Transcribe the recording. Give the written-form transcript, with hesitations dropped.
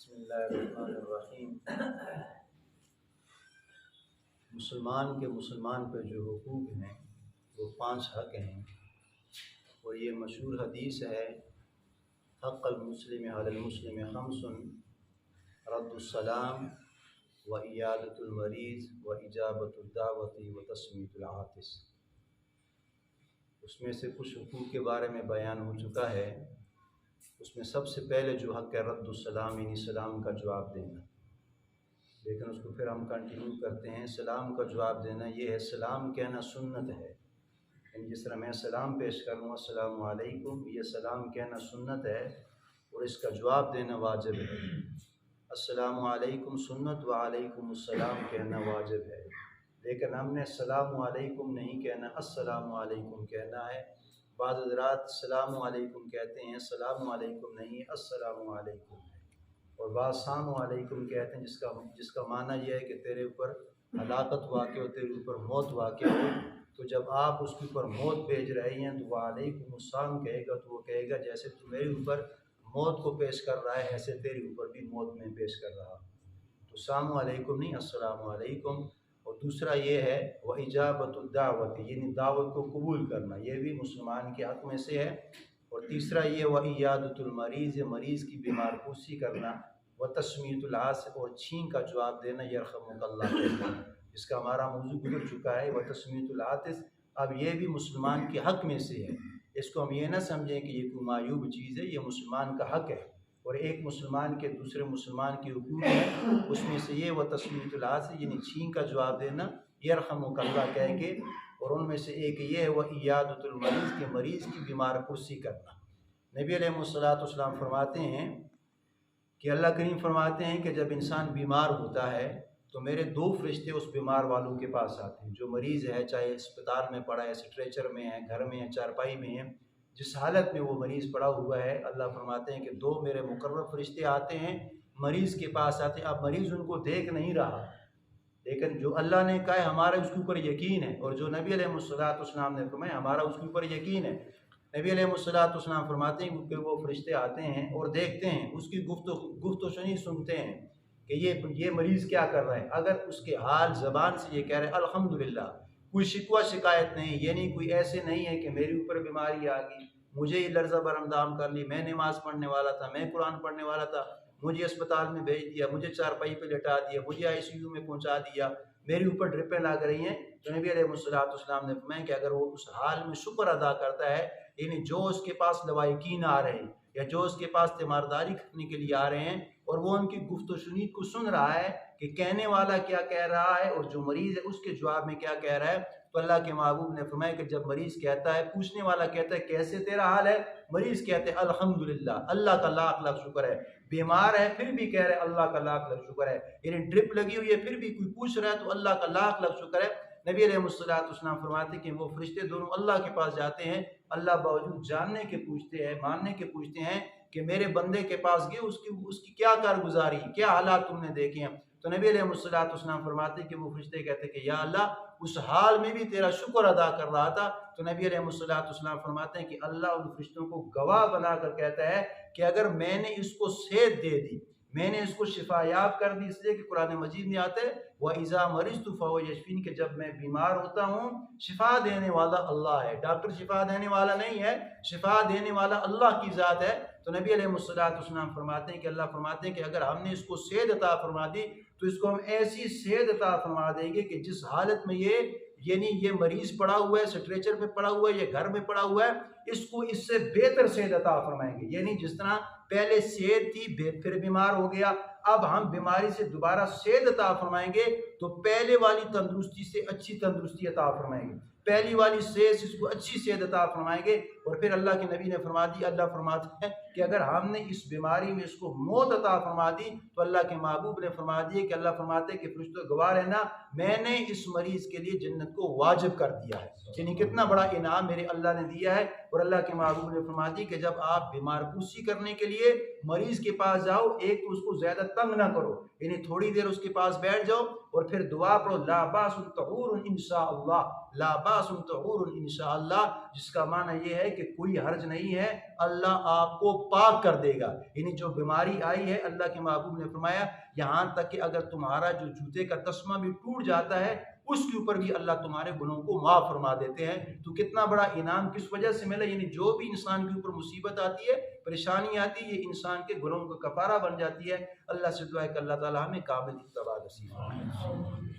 بسم اللہ الرحمن الرحیم۔ مسلمان پہ جو حقوق ہیں وہ 5 حق ہیں، اور یہ مشہور حدیث ہے، حق المسلم علی المسلم 5: رد السلام و عیادۃ المریض و اجابۃ الدعوۃ و تسمیۃ العاطس۔ اس میں سے کچھ حقوق کے بارے میں بیان ہو چکا ہے۔ اس میں سب سے پہلے جو حق ہے رد السلام، یعنی سلام کا جواب دینا، لیکن اس کو پھر ہم کنٹینیو کرتے ہیں۔ سلام کا جواب دینا یہ ہے، سلام کہنا سنت ہے، یعنی جس طرح میں سلام پیش کروں السلام علیکم، یہ سلام کہنا سنت ہے اور اس کا جواب دینا واجب ہے۔ السلام علیکم سنت و علیکم السلام کہنا واجب ہے، لیکن ہم نے السلام علیکم نہیں کہنا، السلام علیکم کہنا ہے۔ بعض حضرات السلام علیکم کہتے ہیں، السلام علیکم نہیں، السلام علیکم ہے، اور بعض السلام علیکم کہتے ہیں جس کا معنی یہ ہے کہ تیرے اوپر ہلاکت واقع ہو، تیرے اوپر موت واقع ہو۔ تو جب آپ اس کے اوپر موت بھیج رہے ہیں تو وہ علیکم السلام کہے گا، تو وہ کہے گا جیسے تو میرے اوپر موت کو پیش کر رہا ہے، ایسے تیرے اوپر بھی موت میں پیش کر رہا ہوں۔ تو السلام علیکم نہیں، السلام علیکم۔ اور دوسرا یہ ہے وہ اجابۃ الدعوت، یعنی دعوت کو قبول کرنا، یہ بھی مسلمان کے حق میں سے ہے۔ اور تیسرا یہ وہ عیادۃ المریض، مریض کی بیمار پرسی کرنا، و تسمیۃ العاطس، اور چھین کا جواب دینا، یرحمک اللہ کہنا، جس کا ہمارا موضوع گزر چکا ہے، و تسمیۃ العاطس۔ اب یہ بھی مسلمان کے حق میں سے ہے، اس کو ہم یہ نہ سمجھیں کہ یہ کوئی معیوب چیز ہے، یہ مسلمان کا حق ہے، اور ایک مسلمان کے دوسرے مسلمان کے حقوق ہیں، اس میں سے یہ و تسمیۃ العاطس، یعنی چھین کا جواب دینا، یرحمک اللہ کہہ کے، اور ان میں سے ایک یہ ہے وہ عیادۃ المریض، کے مریض کی بیمار پرسی کرنا۔ نبی علیہ السلام فرماتے ہیں کہ اللہ کریم فرماتے ہیں کہ جب انسان بیمار ہوتا ہے تو میرے 2 فرشتے اس بیمار والوں کے پاس آتے ہیں، جو مریض ہے، چاہے اسپتال میں پڑا ہے، اسٹریچر میں ہے، گھر میں ہے، چارپائی میں ہے، جس حالت میں وہ مریض پڑا ہوا ہے، اللہ فرماتے ہیں کہ 2 میرے مقرب فرشتے آتے ہیں، مریض کے پاس آتے ہیں۔ اب مریض ان کو دیکھ نہیں رہا، لیکن جو اللہ نے کہا ہے ہمارا اس کے اوپر یقین ہے، اور جو نبی علیہ السلام نے فرمایا ہمارا اس کے اوپر یقین ہے۔ نبی علیہ السلام فرماتے ہیں کہ وہ فرشتے آتے ہیں اور دیکھتے ہیں، اس کی گفت و شنید سنتے ہیں کہ یہ مریض کیا کر رہا ہے۔ اگر اس کے حال زبان سے یہ کہہ رہے الحمدللہ، کوئی شکوہ شکایت نہیں، یعنی کوئی ایسے نہیں ہے کہ میرے اوپر بیماری آ گئی، مجھے یہ لرزہ برہمدام کر لی، میں نماز پڑھنے والا تھا، میں قرآن پڑھنے والا تھا، مجھے اسپتال میں بھیج دیا، مجھے چارپائی پہ لٹا دیا، مجھے ICU میں پہنچا دیا، میرے اوپر ڈرپیں لگ رہی ہیں، تو نبی علیہ السلام نے فرمایا کہ اگر وہ اس حال میں شکر ادا کرتا ہے، یعنی جو اس کے پاس لوائقین آ رہے ہیں یا جو اس کے پاس تیمارداری کرنے کے لیے آ رہے ہیں، اور وہ ان کی گفت و شنید کو سن رہا ہے کہ کہنے والا کیا کہہ رہا ہے اور جو مریض ہے اس کے جواب میں کیا کہہ رہا ہے، تو اللہ کے محبوب نے فرمایا کہ جب مریض کہتا ہے، پوچھنے والا کہتا ہے کیسے تیرا حال ہے، مریض کہتے ہیں الحمدللہ، اللہ کا لاکھ لاکھ شکر ہے، بیمار ہے پھر بھی کہہ رہے اللہ کا لاکھ لاکھ شکر ہے، یعنی ڈرپ لگی ہوئی ہے پھر بھی کوئی پوچھ رہا ہے تو اللہ کا لاکھ لاکھ شکر ہے۔ نبی علیہ السلام فرماتے ہیں کہ وہ فرشتے دونوں اللہ کے پاس جاتے ہیں، اللہ باوجود جاننے کے پوچھتے ہیں، ماننے کے پوچھتے ہیں کہ میرے بندے کے پاس گئے، اس کی کیا کارگزاری، کیا حالات تم نے دیکھے ہیں، تو نبی علیہ السلام فرماتے ہیں کہ وہ فرشتے کہتے ہیں کہ یا اللہ اس حال میں بھی تیرا شکر ادا کر رہا تھا، تو نبی علیہ السلام فرماتے ہیں کہ اللہ ان فرشتوں کو گواہ بنا کر کہتا ہے کہ اگر میں نے اس کو صحت دے دی، میں نے اس کو شفا یاب کر دی، اس لیے کہ قرآن مجید میں آتا ہے وَإِذَا مَرِضْتُ فَهُوَ يَشْفِينِ، کہ جب میں بیمار ہوتا ہوں شفا دینے والا اللہ ہے، ڈاکٹر شفا دینے والا نہیں ہے، شفا دینے والا اللہ کی ذات ہے۔ تو نبی علیہ السلام فرماتے ہیں کہ اللہ فرماتے ہیں کہ اگر ہم نے اس کو صحت عطا فرما دی تو اس کو ہم ایسی صحت عطا فرما دیں گے کہ جس حالت میں یہ مریض پڑا ہوا ہے، اسٹریچر پہ پڑا ہوا ہے یا گھر میں پڑا ہوا ہے، اس کو اس سے بہتر صحت عطا فرمائیں گے، یعنی جس طرح پہلے صحت تھی پھر بیمار ہو گیا، اب ہم بیماری سے دوبارہ صحت عطا فرمائیں گے تو پہلے والی تندرستی سے اچھی تندرستی عطا فرمائیں گے، پہلی والی صحت سے اس کو اچھی صحت عطا فرمائیں گے۔ اور پھر اللہ کے نبی نے فرما دی، اللہ فرماتے ہیں کہ اگر ہم نے اس بیماری میں اس کو موت عطا فرما دی تو اللہ کے محبوب نے فرما دی کہ اللہ فرماتے ہیں کہ فرشتوں گواہ رہنا میں نے اس مریض کے لیے جنت کو واجب کر دیا ہے، یعنی کتنا بڑا انعام میرے اللہ نے دیا ہے۔ اور اللہ کے محبوب نے فرما دی کہ جب آپ بیمار پوسی کرنے کے لیے مریض کے پاس جاؤ، ایک تو اس کو زیادہ تنگ نہ کرو، یعنی تھوڑی دیر اس کے پاس بیٹھ جاؤ اور پھر دعا پڑھو لا باس طہور انشاء اللہ، لا باس طہور انشاء اللہ، جس کا معنی یہ ہے کہ کوئی حرج نہیں ہے، اللہ آپ کو پاک کر دے گا۔ یعنی جو بیماری آئی ہے، اللہ کے محبوب نے فرمایا یہاں تک کہ اگر تمہارا جو جوتے کا تسمہ بھی ٹوٹ جاتا ہے اس کے اوپر بھی اللہ تمہارے گناہوں کو معاف فرما دیتے ہیں۔ تو کتنا بڑا انعام کس وجہ سے ملا؟ یعنی جو بھی انسان کے اوپر مصیبت آتی ہے، پریشانی آتی ہے، یہ انسان کے گناہوں کا کفارہ بن جاتی ہے۔ اللہ سے دعا ہے کہ اللہ تعالی ہمیں کامل اتباع نصیب فرمائے۔